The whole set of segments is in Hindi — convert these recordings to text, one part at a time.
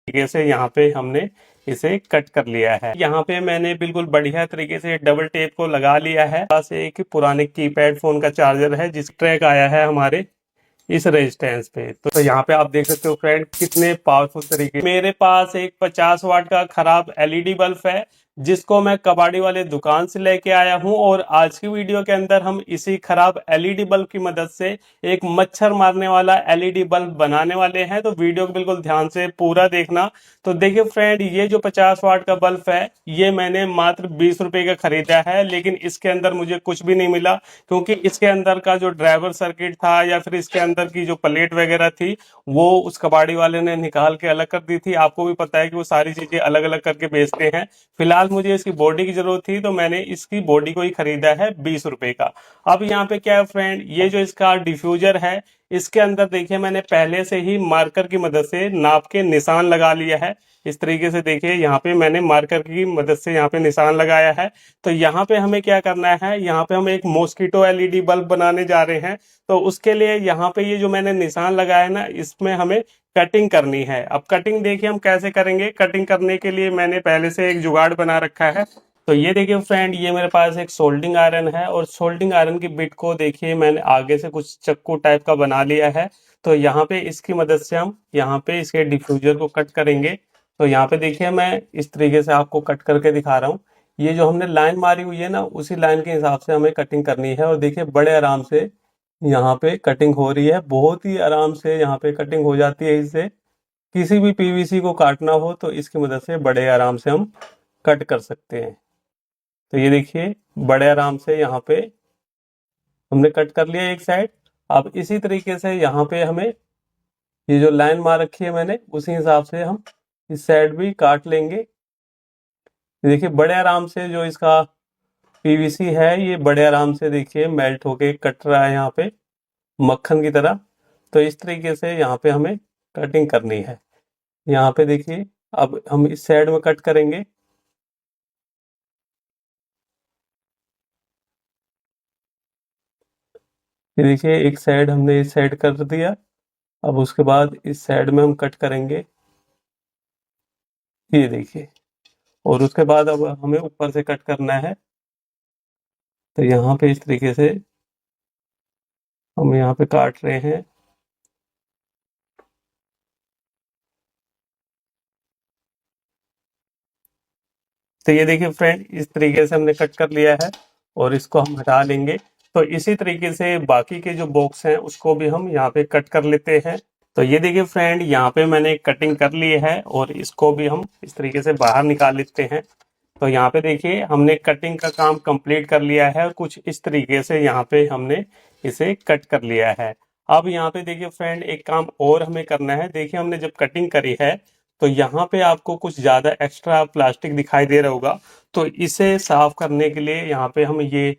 तरीके से यहाँ पे हमने इसे कट कर लिया है। यहाँ पे मैंने बिल्कुल बढ़िया तरीके से डबल टेप को लगा लिया है। पास एक पुराने कीपैड फोन का चार्जर है जिस ट्रैक आया है हमारे इस रेजिस्टेंस पे। तो यहाँ पे आप देख सकते हो फ्रेंड कितने पावरफुल तरीके। मेरे पास एक 50 वाट का खराब एलईडी बल्ब है जिसको मैं कबाड़ी वाले दुकान से लेके आया हूं, और आज की वीडियो के अंदर हम इसी खराब एलईडी बल्ब की मदद से एक मच्छर मारने वाला एलईडी बल्ब बनाने वाले हैं। तो वीडियो को बिल्कुल ध्यान से पूरा देखना। तो देखिए फ्रेंड, ये जो 50 वाट का बल्ब है ये मैंने मात्र 20 रुपए का खरीदा है, लेकिन इसके अंदर मुझे कुछ भी नहीं मिला क्योंकि इसके अंदर का जो ड्राइवर सर्किट था या फिर इसके अंदर की जो प्लेट वगैरह थी वो उस कबाड़ी वाले ने निकाल के अलग कर दी थी। आपको भी पता है कि वो सारी चीजें अलग अलग करके बेचते हैं। फिलहाल मुझे इसकी बॉडी की जरूरत थी तो मैंने इसकी बॉडी को ही खरीदा है 20 रुपए का। अब यहाँ पे क्या है फ्रेंड, ये जो इसका डिफ्यूजर है इसके अंदर देखिए मैंने पहले से ही मार्कर की मदद से नाप के निशान लगा लिया है। इस तरीके से देखिए यहाँ पे मैंने मार्कर की मदद से यहाँ पे निशान लगाया है। तो यहाँ पे हमें क्या करना है, यहाँ पे हम एक मॉस्किटो एलईडी बल्ब बनाने जा रहे हैं। तो उसके लिए यहाँ पे ये जो मैंने निशान लगाया है ना, इसमें हमें कटिंग करनी है। अब कटिंग देखिए हम कैसे करेंगे। कटिंग करने के लिए मैंने पहले से एक जुगाड़ बना रखा है। तो ये देखिए फ्रेंड, ये मेरे पास एक सोल्डिंग आयरन है और सोल्डिंग आयरन की बिट को देखिए मैंने आगे से कुछ चक्कू टाइप का बना लिया है। तो यहाँ पे इसकी मदद से हम यहाँ पे इसके डिफ्यूजर को कट करेंगे। तो यहाँ पे देखिए मैं इस तरीके से आपको कट करके दिखा रहा हूँ। ये जो हमने लाइन मारी हुई है ना, उसी लाइन के हिसाब से हमें कटिंग करनी है। और देखिए बड़े आराम से यहाँ पे कटिंग हो रही है, बहुत ही आराम से यहाँ पे कटिंग हो जाती है। इससे किसी भी पीवीसी को काटना हो तो इसकी मदद से बड़े आराम से हम कट कर सकते हैं। तो ये देखिए बड़े आराम से यहाँ पे हमने कट कर लिया एक साइड। अब इसी तरीके से यहाँ पे हमें ये जो लाइन मार रखी है मैंने उसी हिसाब से हम इस साइड भी काट लेंगे। देखिए बड़े आराम से जो इसका पीवीसी है ये बड़े आराम से देखिए मेल्ट होके कट रहा है यहाँ पे मक्खन की तरह। तो इस तरीके से यहाँ पे हमें कटिंग करनी है। यहाँ पे देखिए अब हम इस साइड में कट करेंगे। ये देखिए एक साइड हमने इस साइड कर दिया। अब उसके बाद इस साइड में हम कट करेंगे, ये देखिए। और उसके बाद अब हमें ऊपर से कट करना है। तो यहाँ पे इस तरीके से हम यहाँ पे काट रहे हैं। तो ये देखिए फ्रेंड, इस तरीके से हमने कट कर लिया है और इसको हम हटा लेंगे। तो इसी तरीके से बाकी के जो बॉक्स हैं उसको भी हम यहाँ पे कट कर लेते हैं। तो ये देखिए फ्रेंड, यहाँ पे मैंने कटिंग कर ली है और इसको भी हम इस तरीके से बाहर निकाल लेते हैं। तो यहाँ पे देखिए हमने कटिंग का काम कंप्लीट कर लिया है और कुछ इस तरीके से यहाँ पे हमने इसे कट कर लिया है। अब यहाँ पे देखिए फ्रेंड, एक काम और हमें करना है। देखिए हमने जब कटिंग करी है तो यहाँ पे आपको कुछ ज्यादा एक्स्ट्रा प्लास्टिक दिखाई दे रहा होगा। तो इसे साफ करने के लिए यहाँ पे हम ये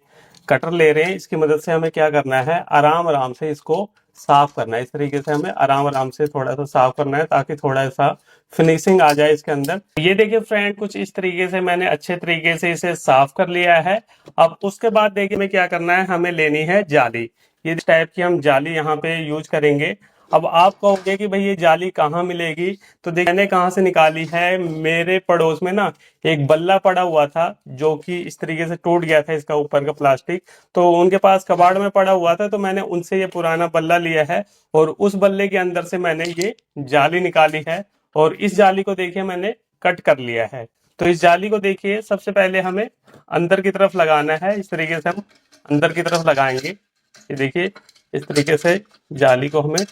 कटर ले रहे हैं। इसकी मदद से हमें क्या करना है, आराम आराम से इसको साफ करना है। इस तरीके से हमें आराम आराम से थोड़ा सा साफ करना है ताकि थोड़ा सा फिनिशिंग आ जाए इसके अंदर। ये देखिए फ्रेंड, कुछ इस तरीके से मैंने अच्छे तरीके से इसे साफ कर लिया है। अब उसके बाद देखिए हमें क्या करना है, हमें लेनी है जाली। ये टाइप की हम जाली यहाँ पे यूज करेंगे। अब आप कहोगे कि भाई ये जाली कहाँ मिलेगी, तो मैंने कहाँ से निकाली है। मेरे पड़ोस में ना एक बल्ला पड़ा हुआ था जो कि इस तरीके से टूट गया था, इसका ऊपर का प्लास्टिक। तो उनके पास कबाड़ में पड़ा हुआ था, तो मैंने उनसे ये पुराना बल्ला लिया है और उस बल्ले के अंदर से मैंने ये जाली निकाली है और इस जाली को देखिए मैंने कट कर लिया है। तो इस जाली को देखिए सबसे पहले हमें अंदर की तरफ लगाना है। इस तरीके से हम अंदर की तरफ लगाएंगे। ये देखिए इस तरीके से जाली को हमें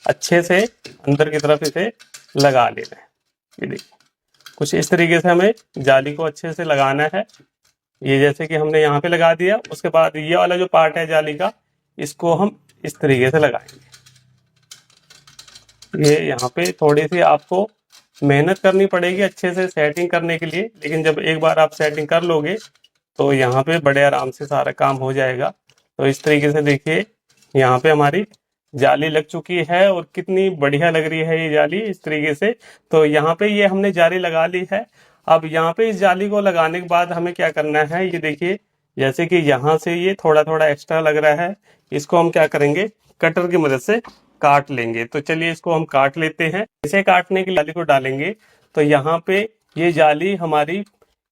अच्छे से अंदर की तरफ इसे लगा लेना है। ये देखिए कुछ इस तरीके से हमें जाली को अच्छे से लगाना है। ये जैसे कि हमने यहाँ पे लगा दिया, उसके बाद ये वाला जो पार्ट है जाली का, इसको हम इस तरीके से लगाएंगे। ये यहाँ पे थोड़ी सी आपको मेहनत करनी पड़ेगी अच्छे से सेटिंग करने के लिए, लेकिन जब एक बार आप सेटिंग कर लोगे तो यहाँ पे बड़े आराम से सारा काम हो जाएगा। तो इस तरीके से देखिए यहाँ पे हमारी जाली लग चुकी है और कितनी बढ़िया लग रही है ये जाली इस तरीके से। तो यहाँ पे ये हमने जाली लगा ली है। अब यहाँ पे इस जाली को लगाने के बाद हमें क्या करना है, ये देखिए जैसे कि यहाँ से ये थोड़ा थोड़ा एक्स्ट्रा लग रहा है, इसको हम क्या करेंगे, कटर की मदद से काट लेंगे। तो चलिए इसको हम काट लेते हैं। इसे काटने के लिए जाली को डालेंगे तो यहाँ पे ये जाली हमारी,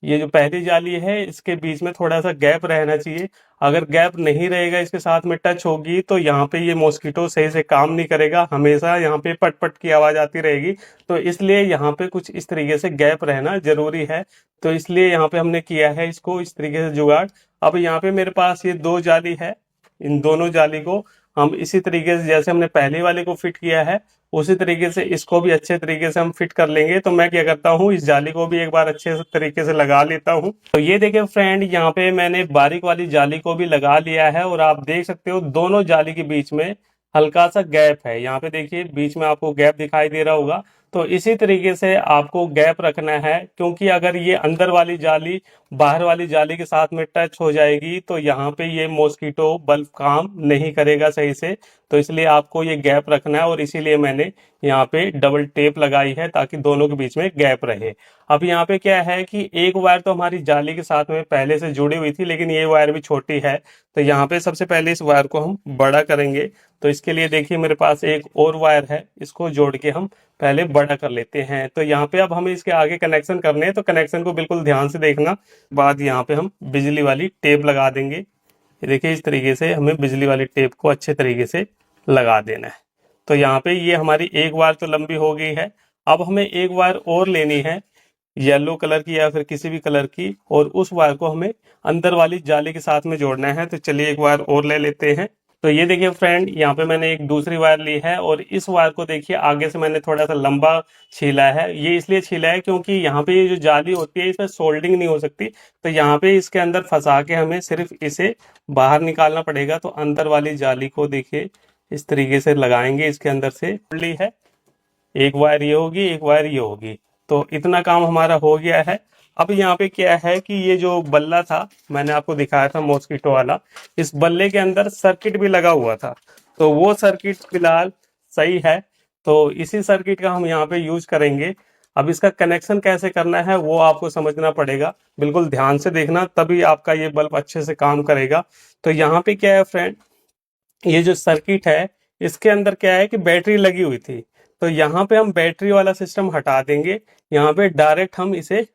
ये जो पहली जाली है इसके बीच में थोड़ा सा गैप रहना चाहिए। अगर गैप नहीं रहेगा, इसके साथ में टच होगी, तो यहाँ पे ये मॉस्किटो सही से काम नहीं करेगा, हमेशा यहाँ पे पट पट की आवाज आती रहेगी। तो इसलिए यहाँ पे कुछ इस तरीके से गैप रहना जरूरी है। तो इसलिए यहाँ पे हमने किया है इसको इस तरीके से जुगाड़। अब यहाँ पे मेरे पास ये दो जाली है, इन दोनों जाली को हम इसी तरीके से जैसे हमने पहले वाले को फिट किया है उसी तरीके से इसको भी अच्छे तरीके से हम फिट कर लेंगे। तो मैं क्या करता हूँ, इस जाली को भी एक बार अच्छे से तरीके से लगा लेता हूँ। तो ये देखिए फ्रेंड, यहाँ पे मैंने बारीक वाली जाली को भी लगा लिया है और आप देख सकते हो दोनों जाली के बीच में हल्का सा गैप है। यहाँ पे देखिए बीच में आपको गैप दिखाई दे रहा होगा। तो इसी तरीके से आपको गैप रखना है, क्योंकि अगर ये अंदर वाली जाली बाहर वाली जाली के साथ में टच हो जाएगी तो यहाँ पे ये मॉस्किटो बल्ब काम नहीं करेगा सही से। तो इसलिए आपको ये गैप रखना है और इसीलिए मैंने यहाँ पे डबल टेप लगाई है ताकि दोनों के बीच में गैप रहे। अब यहाँ पे क्या है कि एक वायर तो हमारी जाली के साथ में पहले से जुड़ी हुई थी, लेकिन ये वायर भी छोटी है। तो यहाँ पे सबसे पहले इस वायर को हम बड़ा करेंगे। तो इसके लिए देखिए मेरे पास एक और वायर है, इसको जोड़ के हम पहले बड़ा कर लेते हैं। तो यहाँ पे अब हमें इसके आगे कनेक्शन करने हैं, तो कनेक्शन को बिल्कुल ध्यान से देखना। बाद यहाँ पे हम बिजली वाली टेप लगा देंगे। ये देखिए इस तरीके से हमें बिजली वाली टेप को अच्छे तरीके से लगा देना है। तो यहाँ पे ये हमारी एक वायर तो लंबी हो गई है। अब हमें एक वायर और लेनी है येलो कलर की या फिर किसी भी कलर की, और उस वायर को हमें अंदर वाली जाली के साथ में जोड़ना है। तो चलिए एक वायर और ले लेते हैं। तो ये देखिए फ्रेंड, यहाँ पे मैंने एक दूसरी वायर ली है और इस वायर को देखिए आगे से मैंने थोड़ा सा लंबा छीला है। ये इसलिए छीला है क्योंकि यहाँ पे ये जो जाली होती है इसमें सोल्डिंग नहीं हो सकती। तो यहाँ पे इसके अंदर फंसा के हमें सिर्फ इसे बाहर निकालना पड़ेगा। तो अंदर वाली जाली को देखिए इस तरीके से लगाएंगे, इसके अंदर से ली है। एक वायर ये होगी, एक वायर ये होगी। तो इतना काम हमारा हो गया है। अब यहाँ पे क्या है कि ये जो बल्ला था मैंने आपको दिखाया था मॉस्किटो वाला, इस बल्ले के अंदर सर्किट भी लगा हुआ था। तो वो सर्किट फिलहाल सही है, तो इसी सर्किट का हम यहाँ पे यूज करेंगे। अब इसका कनेक्शन कैसे करना है वो आपको समझना पड़ेगा, बिल्कुल ध्यान से देखना, तभी आपका ये बल्ब अच्छे से काम करेगा। तो यहाँ पे क्या है फ्रेंड, ये जो सर्किट है इसके अंदर क्या है कि बैटरी लगी हुई थी। तो यहाँ पे हम बैटरी वाला सिस्टम हटा देंगे। यहाँ पे डायरेक्ट हम इसे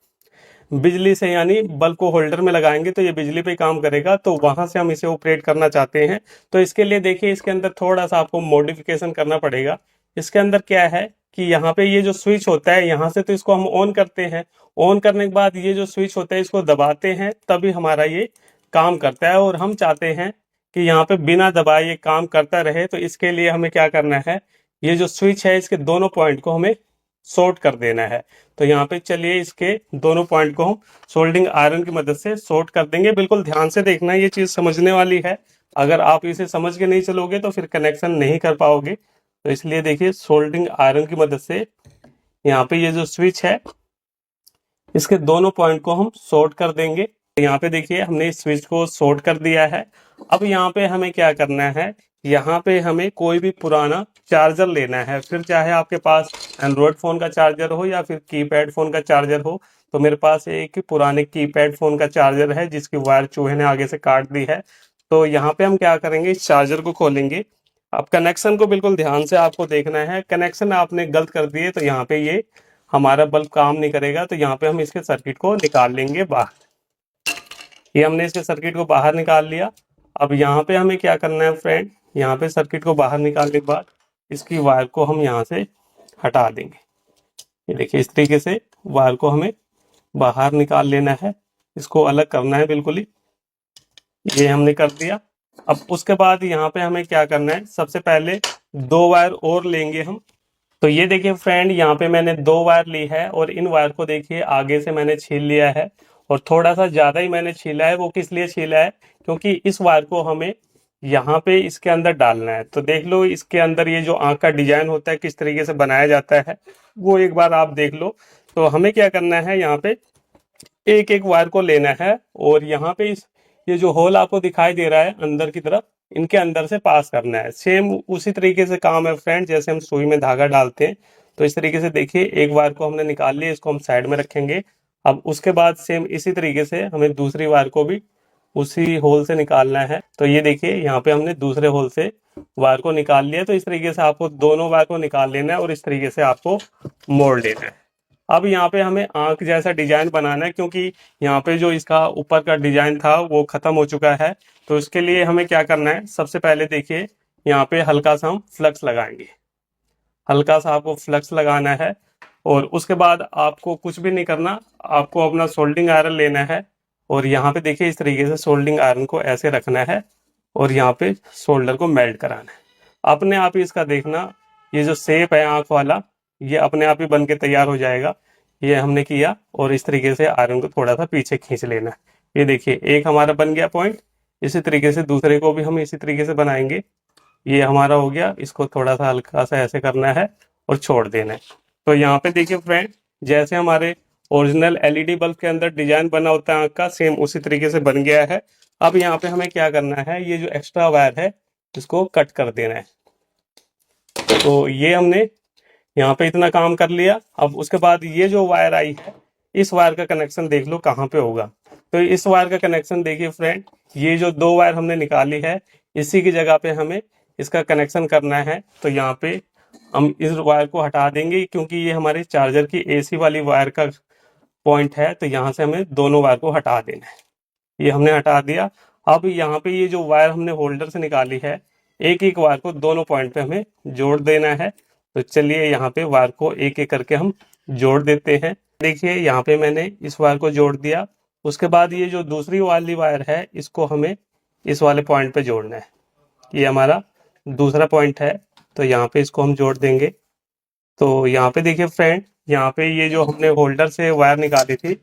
बिजली से यानी बल्ब को होल्डर में लगाएंगे तो ये बिजली पे काम करेगा। तो वहां से हम इसे ऑपरेट करना चाहते हैं। तो इसके लिए देखिए इसके अंदर थोड़ा सा आपको मॉडिफिकेशन करना पड़ेगा। इसके अंदर क्या है कि यहाँ पे ये जो स्विच होता है यहाँ से तो इसको हम ऑन करते हैं। ऑन करने के बाद ये जो स्विच होता है इसको दबाते हैं तभी हमारा ये काम करता है। और हम चाहते हैं कि यहाँ पे बिना दबाए ये काम करता रहे। तो इसके लिए हमें क्या करना है, ये जो स्विच है इसके दोनों पॉइंट को हमें शॉर्ट कर देना है। तो यहाँ पे चलिए इसके दोनों पॉइंट को हम सोल्डिंग आयरन की मदद से शॉर्ट कर देंगे। बिल्कुल ध्यान से देखना, ये चीज समझने वाली है। अगर आप इसे समझ के नहीं चलोगे तो फिर कनेक्शन नहीं कर पाओगे। तो इसलिए देखिए सोल्डिंग आयरन की मदद से यहाँ पे ये जो स्विच है इसके दोनों पॉइंट को हम शॉर्ट कर देंगे। यहाँ पे देखिए हमने इस स्विच को शॉर्ट कर दिया है। अब यहाँ पे हमें क्या करना है, यहाँ पे हमें कोई भी पुराना चार्जर लेना है। फिर चाहे आपके पास एंड्रॉयड फोन का चार्जर हो या फिर कीपैड फोन का चार्जर हो। तो मेरे पास एक पुराने कीपैड फोन का चार्जर है जिसकी वायर चूहे ने आगे से काट दी है। तो यहाँ पे हम क्या करेंगे, इस चार्जर को खोलेंगे। अब कनेक्शन को बिल्कुल ध्यान से आपको देखना है। कनेक्शन आपने गलत कर दिए तो यहाँ पे ये हमारा बल्ब काम नहीं करेगा। तो यहाँ पे हम इसके सर्किट को निकाल लेंगे बाहर। ये हमने इसके सर्किट को बाहर निकाल लिया। अब यहाँ पे हमें क्या करना है फ्रेंड, यहाँ पे सर्किट को बाहर निकालने के बाद इसकी वायर को हम यहाँ से हटा देंगे। ये देखिए इस तरीके से वायर को हमें बाहर निकाल लेना है, इसको अलग करना है बिल्कुल ही। ये हमने कर दिया। अब उसके बाद यहाँ पे हमें क्या करना है, सबसे पहले दो वायर और लेंगे हम। तो ये देखिए फ्रेंड, यहाँ पे मैंने दो वायर ली है और इन वायर को देखिए आगे से मैंने छील लिया है और थोड़ा सा ज्यादा ही मैंने छीला है। वो किस लिए छीला है, क्योंकि इस वायर को हमें यहाँ पे इसके अंदर डालना है। तो देख लो इसके अंदर ये जो आंख का डिजाइन होता है किस तरीके से बनाया जाता है, वो एक बार आप देख लो। तो हमें क्या करना है, यहाँ पे एक एक वायर को लेना है और यहाँ पे ये जो होल आपको दिखाई दे रहा है अंदर की तरफ, इनके अंदर से पास करना है। सेम उसी तरीके से काम है फ्रेंड जैसे हम सुई में धागा डालते हैं। तो इस तरीके से देखिए एक वायर को हमने निकाल लिया, इसको हम साइड में रखेंगे। अब उसके बाद सेम इसी तरीके से हमें दूसरी वायर को भी उसी होल से निकालना है। तो ये देखिए यहाँ पे हमने दूसरे होल से वायर को निकाल लिया। तो इस तरीके से आपको दोनों वायर को निकाल लेना है और इस तरीके से आपको मोड़ लेना है। अब यहाँ पे हमें आंख जैसा डिजाइन बनाना है, क्योंकि यहाँ पे जो इसका ऊपर का डिजाइन था वो खत्म हो चुका है। तो इसके लिए हमें क्या करना है, सबसे पहले देखिए यहाँ पे हल्का सा हम फ्लक्स लगाएंगे। हल्का सा आपको फ्लक्स लगाना है और उसके बाद आपको कुछ भी नहीं करना, आपको अपना सोल्डिंग आयरन लेना है और यहाँ पे देखिए इस तरीके से सोल्डिंग आयरन को ऐसे रखना है और यहाँ पे सोल्डर को मेल्ट कराना है। अपने आप ही इसका देखना, ये जो शेप है आंख वाला, ये अपने आप ही बन के तैयार हो जाएगा। ये हमने किया और इस तरीके से आयरन को थोड़ा सा पीछे खींच लेना है। ये देखिए एक हमारा बन गया पॉइंट। इसी तरीके से दूसरे को भी हम इसी तरीके से बनाएंगे। ये हमारा हो गया, इसको थोड़ा सा हल्का सा ऐसे करना है और छोड़ देना है। तो यहाँ पे देखिए फ्रेंड, जैसे हमारे ओरिजिनल एलईडी बल्ब के अंदर डिजाइन बना होता है आंख का, सेम उसी तरीके से बन गया है। अब यहाँ पे हमें क्या करना है, ये जो एक्स्ट्रा वायर है इसको कट कर देना है। तो ये हमने यहाँ पे इतना काम कर लिया। अब उसके बाद ये जो वायर आई है, इस वायर का कनेक्शन देख लो कहाँ पे होगा। तो इस वायर का कनेक्शन देखिए फ्रेंड, ये जो दो वायर हमने निकाली है इसी की जगह पे हमें इसका कनेक्शन करना है। तो यहाँ पे हम इस वायर को हटा देंगे, क्योंकि ये हमारे चार्जर की एसी वाली वायर का पॉइंट है। तो यहाँ से हमें दोनों वायर को हटा देना है। ये हमने हटा दिया। अब यहाँ पे ये जो वायर हमने होल्डर से निकाली है, एक एक वायर को दोनों पॉइंट पे हमें जोड़ देना है। तो चलिए यहाँ पे वायर को एक एक करके हम जोड़ देते हैं। देखिए यहाँ पे मैंने इस वायर को जोड़ दिया। उसके बाद ये जो दूसरी वाली वायर है इसको हमें इस वाले पॉइंट पे जोड़ना है। ये हमारा दूसरा पॉइंट है, तो यहाँ पे इसको हम जोड़ देंगे। तो यहाँ पे देखिए फ्रेंड, यहाँ पे ये जो हमने होल्डर से वायर निकाली थी,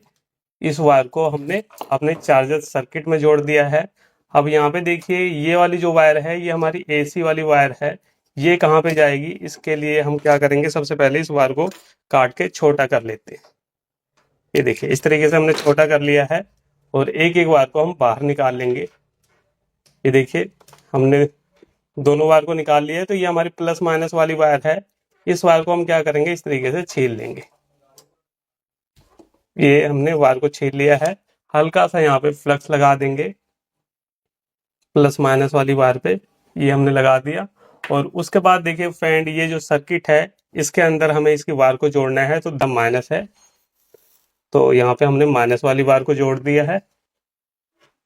इस वायर को हमने अपने चार्जर सर्किट में जोड़ दिया है। अब यहाँ पे देखिए ये वाली जो वायर है ये हमारी एसी वाली वायर है। ये कहाँ पे जाएगी, इसके लिए हम क्या करेंगे, सबसे पहले इस वायर को काट के छोटा कर लेते हैं। ये देखिए इस तरीके से हमने छोटा कर लिया है और एक एक वायर को हम बाहर निकाल लेंगे। ये देखिए हमने दोनों वायर को निकाल लिया है। तो ये हमारी प्लस माइनस वाली वायर है। इस वायर को हम क्या करेंगे, इस तरीके से छील लेंगे। ये हमने वायर को छील लिया है। हल्का सा यहाँ पे फ्लक्स लगा देंगे प्लस माइनस वाली वायर पे, ये हमने लगा दिया। और उसके बाद देखिए फ्रेंड, ये जो सर्किट है इसके अंदर हमें इसकी वायर को जोड़ना है। तो द माइनस है, तो यहाँ पे हमने माइनस वाली वायर को जोड़ दिया है।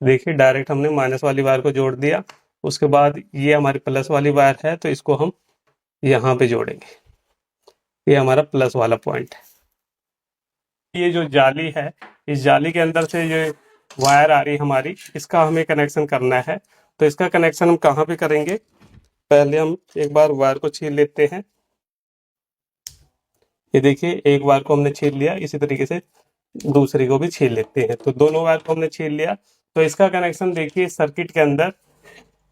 देखिए डायरेक्ट हमने माइनस वाली वायर को जोड़ दिया। उसके बाद ये हमारी प्लस वाली वायर है, तो इसको हम यहाँ पे जोड़ेंगे। ये हमारा प्लस वाला पॉइंट है। ये जो जाली है, इस जाली के अंदर से ये वायर आ रही हमारी, इसका हमें कनेक्शन करना है। तो इसका कनेक्शन हम कहाँ पे करेंगे, पहले हम एक बार वायर को छील लेते हैं। ये देखिए एक वायर को हमने छील लिया, इसी तरीके से दूसरी को भी छील लेते हैं। तो दोनों वायर को हमने छील लिया। तो इसका कनेक्शन देखिए सर्किट के अंदर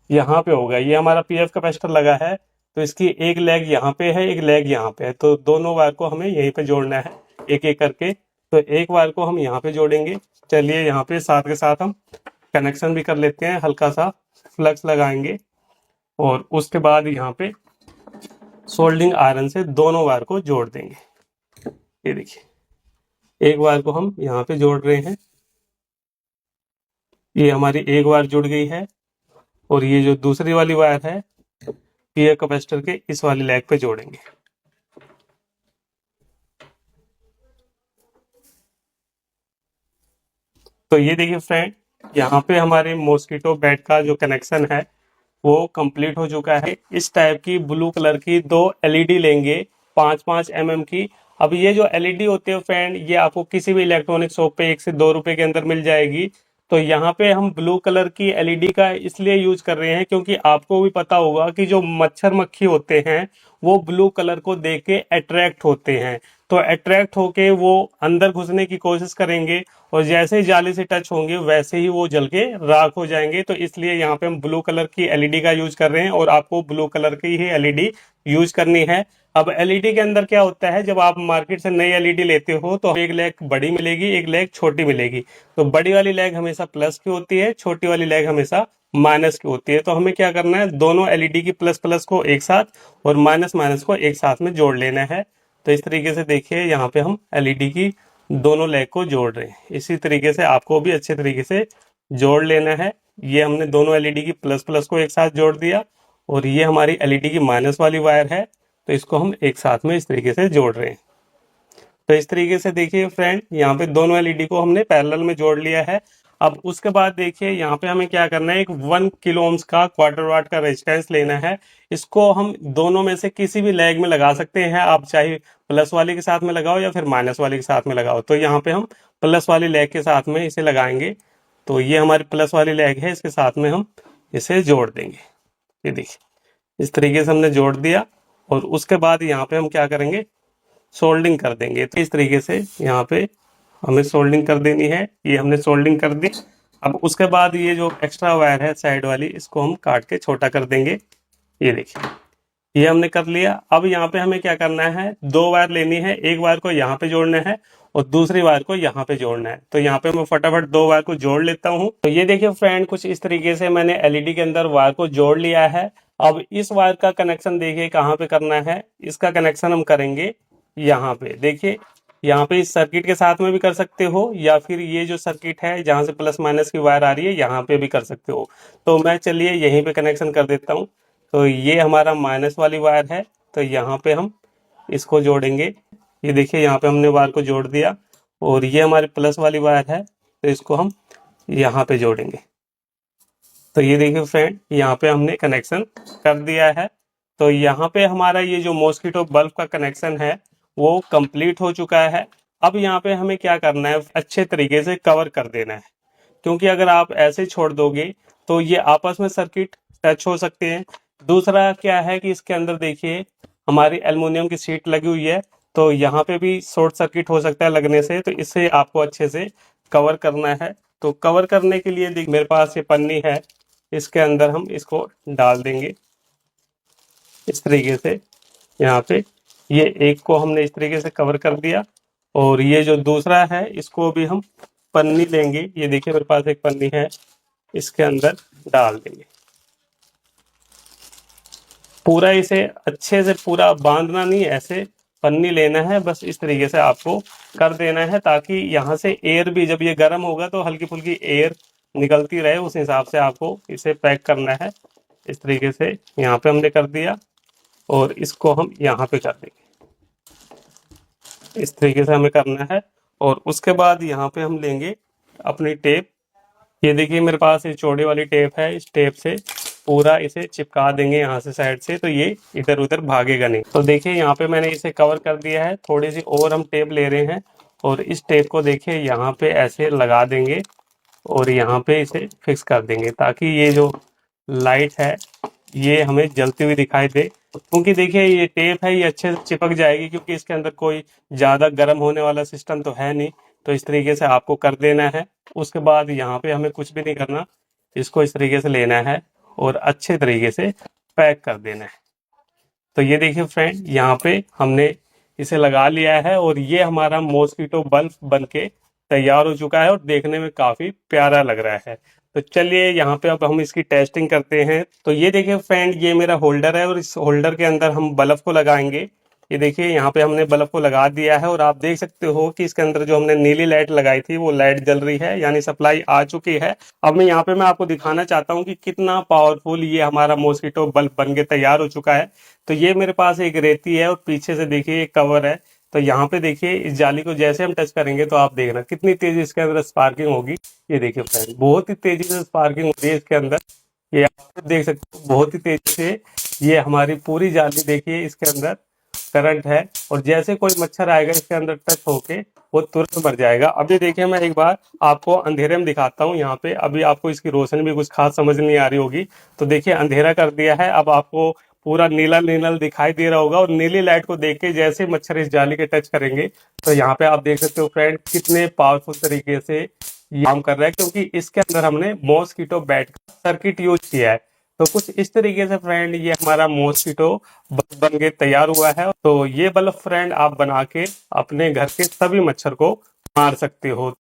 यहाँ पे होगा। ये हमारा पीएफ कैपेसिटर लगा है, तो इसकी एक लेग यहाँ पे है, एक लेग यहाँ पे है। तो दोनों वायर को हमें यहीं पे जोड़ना है एक एक करके। तो एक वायर को हम यहाँ पे जोड़ेंगे। चलिए यहाँ पे साथ के साथ हम कनेक्शन भी कर लेते हैं। हल्का सा फ्लक्स लगाएंगे और उसके बाद यहाँ पे सोल्डिंग आयरन से दोनों वायर को जोड़ देंगे। ये देखिए एक वायर को हम यहाँ पे जोड़ रहे हैं। ये हमारी एक वायर जुड़ गई है और ये जो दूसरी वाली वायर है पीएफ कैपेसिटर के इस वाली लेग पे जोड़ेंगे। तो ये देखिए फ्रेंड, यहाँ पे हमारे मॉस्किटो बैट का जो कनेक्शन है वो कंप्लीट हो चुका है। इस टाइप की ब्लू कलर की दो एलईडी लेंगे 5-5 mm की। अब ये जो एलईडी होती है फ्रेंड, ये आपको किसी भी इलेक्ट्रॉनिक शॉप पे 1 से 2 रुपए के अंदर मिल जाएगी। तो यहाँ पे हम ब्लू कलर की एलईडी का इसलिए यूज कर रहे हैं क्योंकि आपको भी पता होगा कि जो मच्छर मक्खी होते हैं वो ब्लू कलर को देख के अट्रैक्ट होते हैं। तो अट्रैक्ट होके वो अंदर घुसने की कोशिश करेंगे और जैसे ही जाली से टच होंगे वैसे ही वो जल के राख हो जाएंगे। तो इसलिए यहाँ पे हम ब्लू कलर की एलईडी का यूज कर रहे हैं और आपको ब्लू कलर की ही एलईडी यूज करनी है। अब एलईडी के अंदर क्या होता है, जब आप मार्केट से नई एलईडी लेते हो तो एक लेग बड़ी मिलेगी, एक लेग छोटी मिलेगी। तो बड़ी वाली लेग हमेशा प्लस की होती है, छोटी वाली लेग हमेशा माइनस की होती है। तो हमें क्या करना है, दोनों एलईडी की प्लस प्लस को एक साथ और माइनस माइनस को एक साथ में जोड़ लेना है। तो इस तरीके से देखिए यहाँ पे हम एलईडी की दोनों लेग को जोड़ रहे हैं। इसी तरीके से आपको भी अच्छे तरीके से जोड़ लेना है। ये हमने दोनों एलईडी की प्लस प्लस को एक साथ जोड़ दिया और ये हमारी एलईडी की माइनस वाली वायर है, तो इसको हम एक साथ में इस तरीके से जोड़ रहे हैं। तो इस तरीके से देखिए फ्रेंड, यहाँ पे दोनों एलईडी को हमने पैरेलल में जोड़ लिया है। अब उसके बाद देखिए यहाँ पे हमें क्या करना है, एक 1 किलो ओम्स का क्वार्टर वाट का रेजिस्टेंस लेना है। इसको हम दोनों में से किसी भी लेग में लगा सकते हैं, आप चाहे प्लस वाले के साथ में लगाओ या फिर माइनस वाले के साथ में लगाओ। तो यहाँ पे हम प्लस वाली लेग के साथ में इसे लगाएंगे। तो ये हमारी प्लस वाली लेग है, इसके साथ में हम इसे जोड़ देंगे। ये देखिए इस तरीके से हमने जोड़ दिया और उसके बाद यहाँ पे हम क्या करेंगे, सोल्डिंग कर देंगे। तो इस तरीके से यहाँ पे हमें सोल्डिंग कर देनी है। ये हमने सोल्डिंग कर दी। अब उसके बाद ये जो एक्स्ट्रा वायर है साइड वाली, इसको हम काट के छोटा कर देंगे। ये देखिए ये हमने कर लिया। अब यहाँ पे हमें क्या करना है, 2 वायर लेनी है। एक वायर को यहाँ पे जोड़ना है और दूसरी वायर को यहाँ पे जोड़ना है। तो यहाँ पे मैं फटाफट 2 वायर को जोड़ लेता हूँ। तो ये देखिए फ्रेंड, कुछ इस तरीके से मैंने एलईडी के अंदर वायर को जोड़ लिया है। अब इस वायर का कनेक्शन देखिए कहाँ पे करना है। इसका कनेक्शन हम करेंगे यहाँ पे। देखिए यहाँ पे इस सर्किट के साथ में भी कर सकते हो या फिर ये जो सर्किट है जहाँ से प्लस माइनस की वायर आ रही है यहाँ पे भी कर सकते हो। तो मैं चलिए यहीं पे कनेक्शन कर देता हूँ। तो ये हमारा माइनस वाली वायर है, तो यहाँ पे हम इसको जोड़ेंगे। ये देखिए यहाँ पे हमने वायर को जोड़ दिया और ये हमारी प्लस वाली वायर है, तो इसको हम यहाँ पे जोड़ेंगे। तो ये देखिए फ्रेंड, यहाँ पे हमने कनेक्शन कर दिया है। तो यहाँ पे हमारा ये जो मॉस्किटो बल्ब का कनेक्शन है वो कंप्लीट हो चुका है। अब यहाँ पे हमें क्या करना है, अच्छे तरीके से कवर कर देना है, क्योंकि अगर आप ऐसे छोड़ दोगे तो ये आपस में सर्किट टच हो सकते हैं। दूसरा क्या है कि इसके अंदर देखिए हमारी एल्युमिनियम की शीट लगी हुई है, तो यहाँ पे भी शॉर्ट सर्किट हो सकता है लगने से। तो इसे आपको अच्छे से कवर करना है। तो कवर करने के लिए देख मेरे पास ये पन्नी है, इसके अंदर हम इसको डाल देंगे इस तरीके से। यहाँ पे ये एक को हमने इस तरीके से कवर कर दिया और ये जो दूसरा है इसको भी हम पन्नी लेंगे। ये देखिए मेरे पास एक पन्नी है, इसके अंदर डाल देंगे। पूरा इसे अच्छे से पूरा बांधना नहीं, ऐसे पन्नी लेना है, बस इस तरीके से आपको कर देना है, ताकि यहाँ से एयर भी जब ये गर्म होगा तो हल्की फुल्की एयर निकलती रहे। उस हिसाब से आपको इसे पैक करना है। इस तरीके से यहाँ पे हमने कर दिया और इसको हम यहाँ पे कर देंगे। इस तरीके से हमें करना है और उसके बाद यहाँ पे हम लेंगे अपनी टेप। ये देखिए मेरे पास ये चौड़ी वाली टेप है, इस टेप से पूरा इसे चिपका देंगे यहाँ से साइड से, तो ये इधर उधर भागेगा नहीं। तो देखिए यहाँ पे मैंने इसे कवर कर दिया है। थोड़ी सी और हम टेप ले रहे हैं और इस टेप को देखिए यहाँ पे ऐसे लगा देंगे और यहाँ पे इसे फिक्स कर देंगे, ताकि ये जो लाइट है ये हमें जलती हुई दिखाई दे। क्योंकि देखिए ये टेप है, ये अच्छे से चिपक जाएगी, क्योंकि इसके अंदर कोई ज़्यादा गर्म होने वाला सिस्टम तो है नहीं। तो इस तरीके से आपको कर देना है। उसके बाद यहाँ पे हमें कुछ भी नहीं करना, इसको इस तरीके से लेना है और अच्छे तरीके से पैक कर देना है। तो ये देखिए फ्रेंड, यहाँ पे हमने इसे लगा लिया है और ये हमारा मॉस्किटो बल्ब बनके तैयार हो चुका है और देखने में काफ़ी प्यारा लग रहा है। तो चलिए यहाँ पे अब हम इसकी टेस्टिंग करते हैं। तो ये देखिए फ्रेंड, ये मेरा होल्डर है और इस होल्डर के अंदर हम बल्ब को लगाएंगे। ये देखिए यहाँ पे हमने बल्ब को लगा दिया है और आप देख सकते हो कि इसके अंदर जो हमने नीली लाइट लगाई थी वो लाइट जल रही है, यानी सप्लाई आ चुकी है। अब मैं यहाँ पे मैं आपको दिखाना चाहता हूँ कि कितना पावरफुल ये हमारा मॉस्किटो बल्ब बन के तैयार हो चुका है। तो ये मेरे पास एक रेती है और पीछे से देखिए एक कवर है। तो यहाँ पे देखिए इस जाली को जैसे हम टच करेंगे तो आप देखना कितनी तेजी इसके अंदर स्पार्किंग होगी। ये देखिए फ्रेंड, बहुत ही तेजी से स्पार्किंग हो रही है इसके अंदर। ये आप देख सकते हो बहुत ही तेजी से ये हमारी पूरी जाली, देखिए इसके अंदर करंट है और जैसे कोई मच्छर आएगा इसके अंदर टच होके वो तुरंत मर जाएगा। अभी देखिए मैं एक बार आपको अंधेरे में दिखाता हूँ। यहाँ पे अभी आपको इसकी रोशनी भी कुछ खास समझ नहीं आ रही होगी। तो देखिए अंधेरा कर दिया है, अब आपको पूरा नीला नीला दिखाई दे रहा होगा और नीली लाइट को देख के जैसे मच्छर इस जाली के टच करेंगे तो यहाँ पे आप देख सकते हो फ्रेंड कितने पावरफुल तरीके से ये काम कर रहा है, क्योंकि इसके अंदर हमने मॉस्किटो बैट का सर्किट यूज किया है। तो कुछ इस तरीके से फ्रेंड ये हमारा मॉस्किटो बल्ब बन के तैयार हुआ है। तो ये बल्ब फ्रेंड आप बना के अपने घर के सभी मच्छर को मार सकते हो।